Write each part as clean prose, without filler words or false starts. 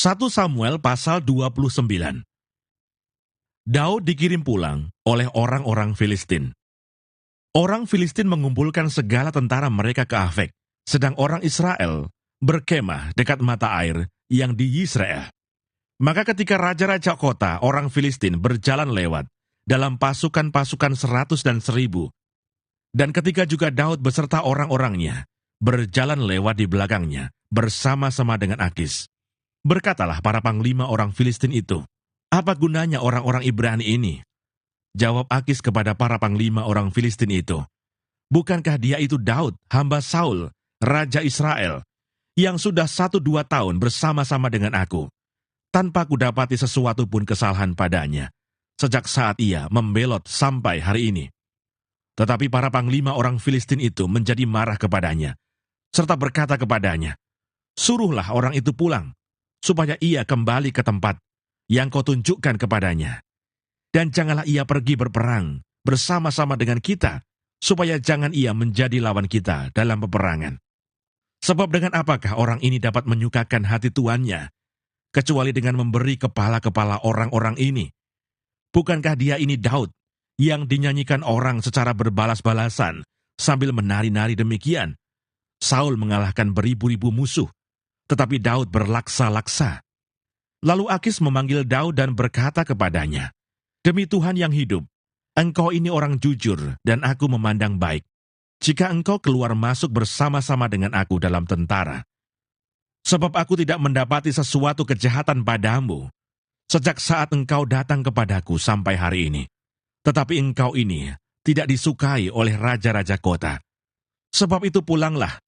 1 Samuel pasal 29. Daud dikirim pulang oleh orang-orang Filistin. Orang Filistin mengumpulkan segala tentara mereka ke Afek, sedang orang Israel berkemah dekat mata air yang di Yisrael. Maka ketika raja-raja kota orang Filistin berjalan lewat dalam pasukan-pasukan 100 dan 1000, dan ketika juga Daud beserta orang-orangnya berjalan lewat di belakangnya bersama-sama dengan Akis, berkatalah para panglima orang Filistin itu, "Apa gunanya orang-orang Ibrani ini?" Jawab Akis kepada para panglima orang Filistin itu, "Bukankah dia itu Daud, hamba Saul, raja Israel, yang sudah 1-2 tahun bersama-sama dengan aku, tanpa kudapati sesuatu pun kesalahan padanya, sejak saat ia membelot sampai hari ini." Tetapi para panglima orang Filistin itu menjadi marah kepadanya, serta berkata kepadanya, "Suruhlah orang itu pulang, supaya ia kembali ke tempat yang kau tunjukkan kepadanya. Dan janganlah ia pergi berperang bersama-sama dengan kita, supaya jangan ia menjadi lawan kita dalam peperangan. Sebab dengan apakah orang ini dapat menyukakan hati tuannya, kecuali dengan memberi kepala-kepala orang-orang ini? Bukankah dia ini Daud, yang dinyanyikan orang secara berbalas-balasan, sambil menari-nari demikian? Saul mengalahkan beribu-ribu musuh, tetapi Daud berlaksa-laksa." Lalu Akis memanggil Daud dan berkata kepadanya, "Demi Tuhan yang hidup, engkau ini orang jujur dan aku memandang baik, jika engkau keluar masuk bersama-sama dengan aku dalam tentara. Sebab aku tidak mendapati sesuatu kejahatan padamu, sejak saat engkau datang kepadaku sampai hari ini. Tetapi engkau ini tidak disukai oleh raja-raja kota. Sebab itu pulanglah,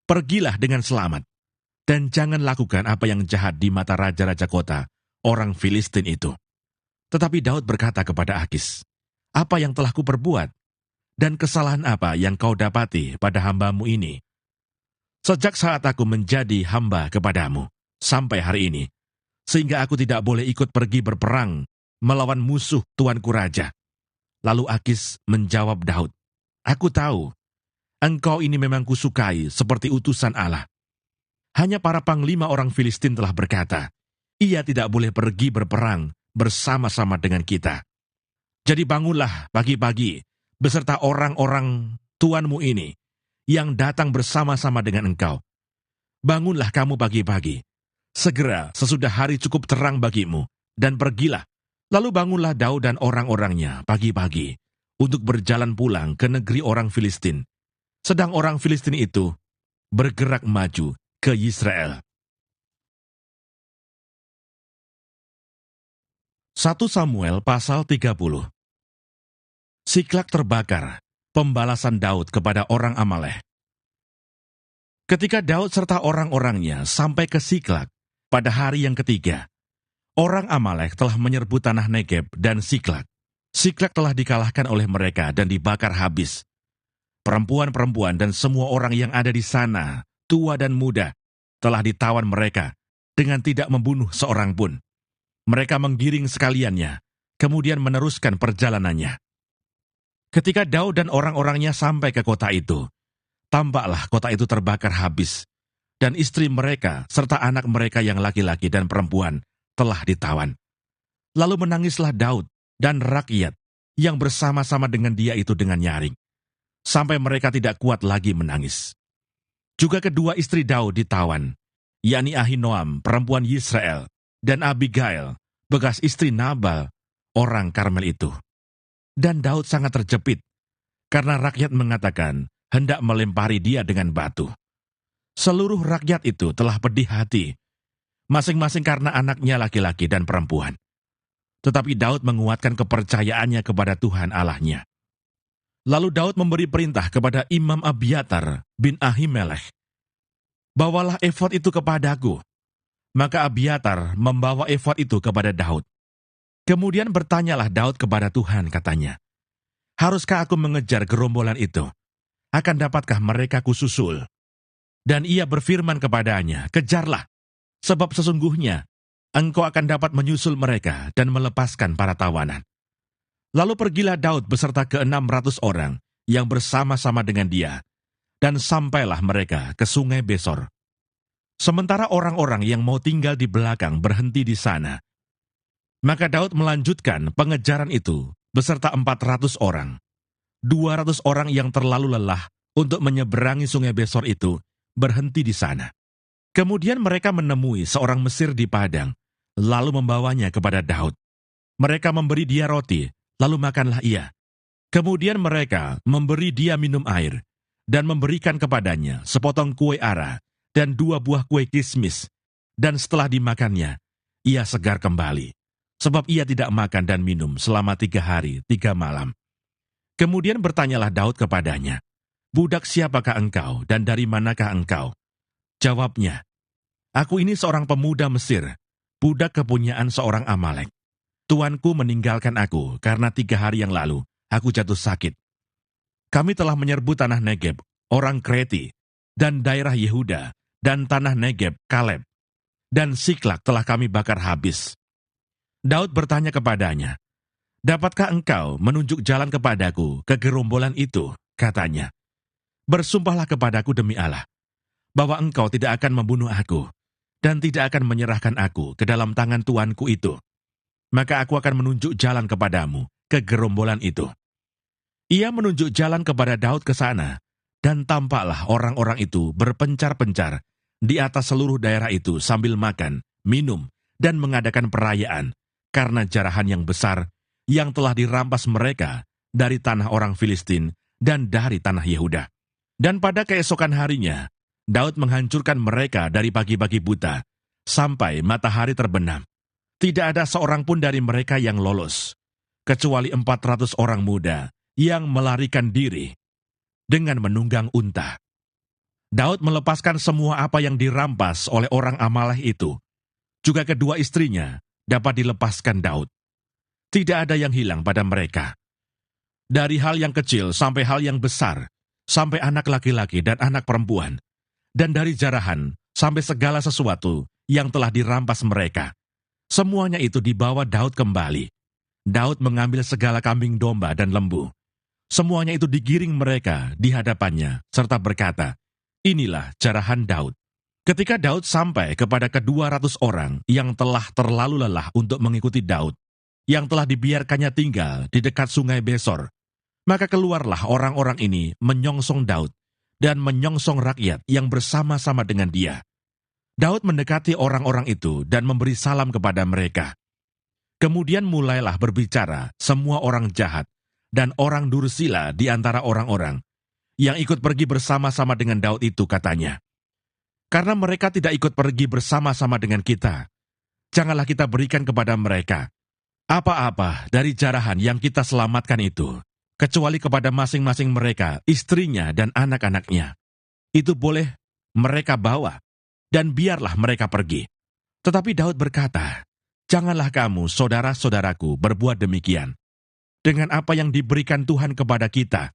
pergilah dengan selamat, dan jangan lakukan apa yang jahat di mata raja-raja kota orang Filistin itu." Tetapi Daud berkata kepada Akis, "Apa yang telah kuperbuat? Dan kesalahan apa yang kau dapati pada hambamu ini? Sejak saat aku menjadi hamba kepadamu, sampai hari ini, sehingga aku tidak boleh ikut pergi berperang melawan musuh tuanku raja." Lalu Akis menjawab Daud, "Aku tahu, engkau ini memang kusukai seperti utusan Allah. Hanya para panglima orang Filistin telah berkata, ia tidak boleh pergi berperang bersama-sama dengan kita. Jadi bangunlah pagi-pagi beserta orang-orang tuanmu ini yang datang bersama-sama dengan engkau. Bangunlah kamu pagi-pagi, segera sesudah hari cukup terang bagimu, dan pergilah." Lalu bangunlah Daud dan orang-orangnya pagi-pagi untuk berjalan pulang ke negeri orang Filistin, sedang orang Filistin itu bergerak maju ke Yisrael. 1 Samuel pasal 30. Siklak terbakar, pembalasan Daud kepada orang Amalek. Ketika Daud serta orang-orangnya sampai ke Siklak pada hari yang ketiga, orang Amalek telah menyerbu tanah Negeb dan Siklak. Siklak telah dikalahkan oleh mereka dan dibakar habis. Perempuan-perempuan dan semua orang yang ada di sana, tua dan muda, telah ditawan mereka dengan tidak membunuh seorang pun. Mereka menggiring sekaliannya, kemudian meneruskan perjalanannya. Ketika Daud dan orang-orangnya sampai ke kota itu, tampaklah kota itu terbakar habis, dan istri mereka serta anak mereka yang laki-laki dan perempuan telah ditawan. Lalu menangislah Daud dan rakyat yang bersama-sama dengan dia itu dengan nyaring, sampai mereka tidak kuat lagi menangis. Juga kedua istri Daud ditawan, yakni Ahinoam, perempuan Yisrael, dan Abigail, bekas istri Nabal, orang Karmel itu. Dan Daud sangat terjepit, karena rakyat mengatakan hendak melempari dia dengan batu. Seluruh rakyat itu telah pedih hati, masing-masing karena anaknya laki-laki dan perempuan. Tetapi Daud menguatkan kepercayaannya kepada Tuhan Allahnya. Lalu Daud memberi perintah kepada Imam Abiatar bin Ahimelech, "Bawalah efod itu kepadaku." Maka Abiatar membawa efod itu kepada Daud. Kemudian bertanyalah Daud kepada Tuhan, katanya, "Haruskah aku mengejar gerombolan itu? Akan dapatkah mereka kususul?" Dan ia berfirman kepadanya, "Kejarlah, sebab sesungguhnya engkau akan dapat menyusul mereka dan melepaskan para tawanan." Lalu pergilah Daud beserta ke-600 orang yang bersama-sama dengan dia, dan sampailah mereka ke sungai Besor. Sementara orang-orang yang mau tinggal di belakang berhenti di sana. Maka Daud melanjutkan pengejaran itu beserta 400 orang. 200 orang yang terlalu lelah untuk menyeberangi sungai Besor itu berhenti di sana. Kemudian mereka menemui seorang Mesir di padang, lalu membawanya kepada Daud. Mereka memberi dia roti, lalu makanlah ia. Kemudian mereka memberi dia minum air, dan memberikan kepadanya sepotong kue ara dan 2 buah kue kismis. Dan setelah dimakannya, ia segar kembali, sebab ia tidak makan dan minum selama 3 hari 3 malam. Kemudian bertanyalah Daud kepadanya, "Budak siapakah engkau dan dari manakah engkau?" Jawabnya, "Aku ini seorang pemuda Mesir, budak kepunyaan seorang Amalek. Tuanku meninggalkan aku karena 3 hari yang lalu aku jatuh sakit. Kami telah menyerbu tanah Negeb, orang Kreti, dan daerah Yehuda, dan tanah Negeb, Kaleb, dan Siklak telah kami bakar habis." Daud bertanya kepadanya, "Dapatkah engkau menunjuk jalan kepadaku ke gerombolan itu?" Katanya, "Bersumpahlah kepadaku demi Allah, bahwa engkau tidak akan membunuh aku, dan tidak akan menyerahkan aku ke dalam tangan tuanku itu. Maka aku akan menunjuk jalan kepadamu ke gerombolan itu." Ia menunjuk jalan kepada Daud ke sana, dan tampaklah orang-orang itu berpencar-pencar di atas seluruh daerah itu sambil makan, minum, dan mengadakan perayaan karena jarahan yang besar yang telah dirampas mereka dari tanah orang Filistin dan dari tanah Yehuda. Dan pada keesokan harinya, Daud menghancurkan mereka dari pagi-pagi buta sampai matahari terbenam. Tidak ada seorang pun dari mereka yang lolos, kecuali 400 orang muda yang melarikan diri dengan menunggang unta. Daud melepaskan semua apa yang dirampas oleh orang Amalek itu. Juga kedua istrinya dapat dilepaskan Daud. Tidak ada yang hilang pada mereka. Dari hal yang kecil sampai hal yang besar, sampai anak laki-laki dan anak perempuan, dan dari jarahan sampai segala sesuatu yang telah dirampas mereka. Semuanya itu dibawa Daud kembali. Daud mengambil segala kambing domba dan lembu. Semuanya itu digiring mereka di hadapannya, serta berkata, "Inilah jarahan Daud." Ketika Daud sampai kepada ke-200 orang yang telah terlalu lelah untuk mengikuti Daud, yang telah dibiarkannya tinggal di dekat sungai Besor, maka keluarlah orang-orang ini menyongsong Daud dan menyongsong rakyat yang bersama-sama dengan dia. Daud mendekati orang-orang itu dan memberi salam kepada mereka. Kemudian mulailah berbicara semua orang jahat dan orang dursila di antara orang-orang yang ikut pergi bersama-sama dengan Daud itu, katanya, "Karena mereka tidak ikut pergi bersama-sama dengan kita, janganlah kita berikan kepada mereka apa-apa dari jarahan yang kita selamatkan itu, kecuali kepada masing-masing mereka, istrinya dan anak-anaknya. Itu boleh mereka bawa, dan biarlah mereka pergi." Tetapi Daud berkata, "Janganlah kamu, saudara-saudaraku, berbuat demikian dengan apa yang diberikan Tuhan kepada kita,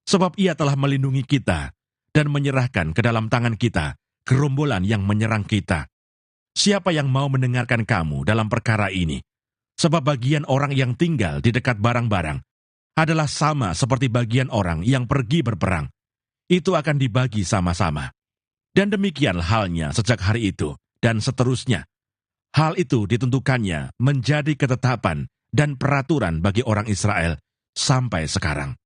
sebab ia telah melindungi kita dan menyerahkan ke dalam tangan kita gerombolan yang menyerang kita. Siapa yang mau mendengarkan kamu dalam perkara ini? Sebab bagian orang yang tinggal di dekat barang-barang adalah sama seperti bagian orang yang pergi berperang. Itu akan dibagi sama-sama. Dan demikian halnya sejak hari itu, dan seterusnya. Hal itu ditentukannya menjadi ketetapan dan peraturan bagi orang Israel sampai sekarang."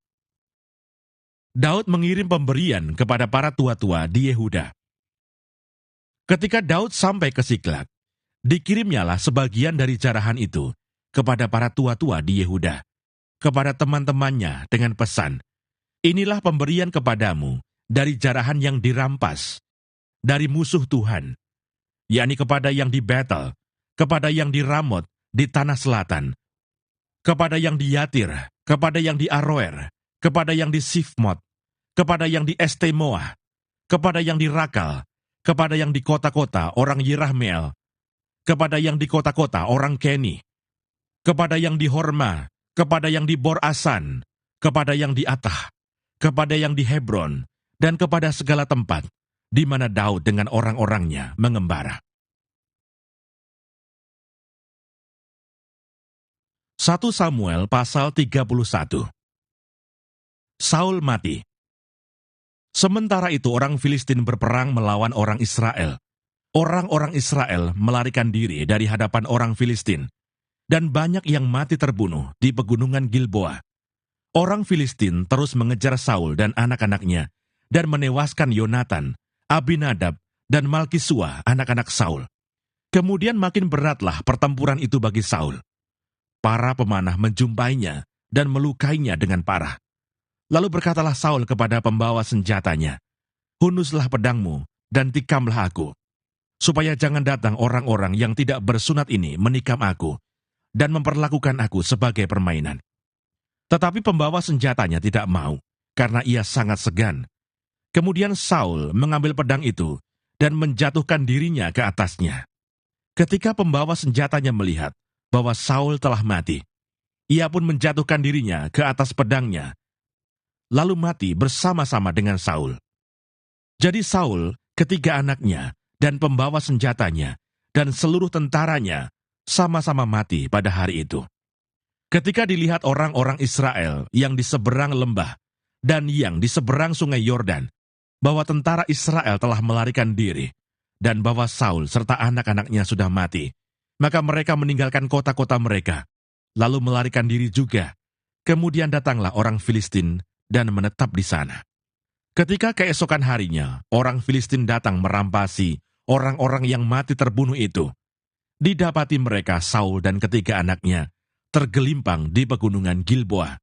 Daud mengirim pemberian kepada para tua-tua di Yehuda. Ketika Daud sampai ke Siklak, dikirimnyalah sebagian dari jarahan itu kepada para tua-tua di Yehuda, kepada teman-temannya dengan pesan, "Inilah pemberian kepadamu dari jarahan yang dirampas dari musuh Tuhan, yakni kepada yang di Betel, kepada yang di Ramot di tanah selatan, kepada yang di Yatir, kepada yang di Aroer, kepada yang di Sifmot, kepada yang di Estemoa, kepada yang di Rakal, kepada yang di kota-kota orang Yirahmeel, kepada yang di kota-kota orang Keni, kepada yang di Horma, kepada yang di Bor-Asan, kepada yang di Atah, kepada yang di Hebron, dan kepada segala tempat di mana Daud dengan orang-orangnya mengembara." 1 Samuel pasal 31. Saul mati. Sementara itu orang Filistin berperang melawan orang Israel. orang-orang Israel melarikan diri dari hadapan orang Filistin, dan banyak yang mati terbunuh di pegunungan Gilboa. Orang Filistin terus mengejar Saul dan anak-anaknya, dan menewaskan Yonatan, Abinadab, dan Malkisua, anak-anak Saul. Kemudian makin beratlah pertempuran itu bagi Saul. Para pemanah menjumpainya dan melukainya dengan parah. Lalu berkatalah Saul kepada pembawa senjatanya, "Hunuslah pedangmu dan tikamlah aku, supaya jangan datang orang-orang yang tidak bersunat ini menikam aku dan memperlakukan aku sebagai permainan." Tetapi pembawa senjatanya tidak mau, karena ia sangat segan. Kemudian Saul mengambil pedang itu dan menjatuhkan dirinya ke atasnya. Ketika pembawa senjatanya melihat bahwa Saul telah mati, ia pun menjatuhkan dirinya ke atas pedangnya, lalu mati bersama-sama dengan Saul. Jadi Saul, ketiga anaknya, dan pembawa senjatanya, dan seluruh tentaranya sama-sama mati pada hari itu. Ketika dilihat orang-orang Israel yang di seberang lembah dan yang di seberang sungai Yordan, bahwa tentara Israel telah melarikan diri, dan bahwa Saul serta anak-anaknya sudah mati, maka mereka meninggalkan kota-kota mereka, lalu melarikan diri juga. Kemudian datanglah orang Filistin dan menetap di sana. Ketika keesokan harinya, orang Filistin datang merampasi orang-orang yang mati terbunuh itu. Didapati mereka Saul dan ketiga anaknya tergelimpang di pegunungan Gilboa.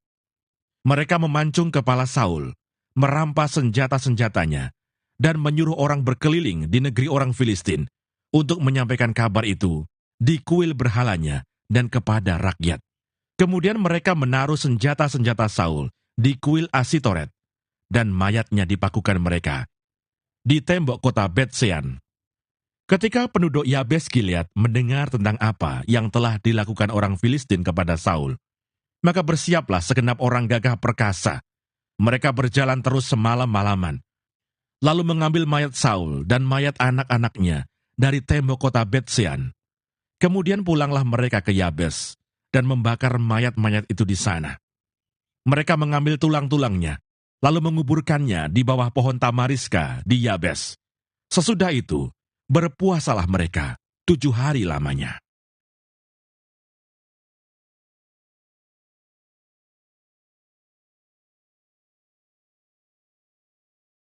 Mereka memancung kepala Saul, merampas senjata-senjatanya, dan menyuruh orang berkeliling di negeri orang Filistin untuk menyampaikan kabar itu di kuil berhalanya dan kepada rakyat. Kemudian mereka menaruh senjata-senjata Saul di kuil Asitoret, dan mayatnya dipakukan mereka di tembok kota Bet-Sean. Ketika penduduk Yabes Gilead mendengar tentang apa yang telah dilakukan orang Filistin kepada Saul, maka bersiaplah segenap orang gagah perkasa. Mereka berjalan terus semalam-malaman, lalu mengambil mayat Saul dan mayat anak-anaknya dari tembok kota Bet-Sean. Kemudian pulanglah mereka ke Yabes dan membakar mayat-mayat itu di sana. Mereka mengambil tulang-tulangnya, lalu menguburkannya di bawah pohon tamariska di Yabes. Sesudah itu, berpuasalah mereka 7 hari lamanya.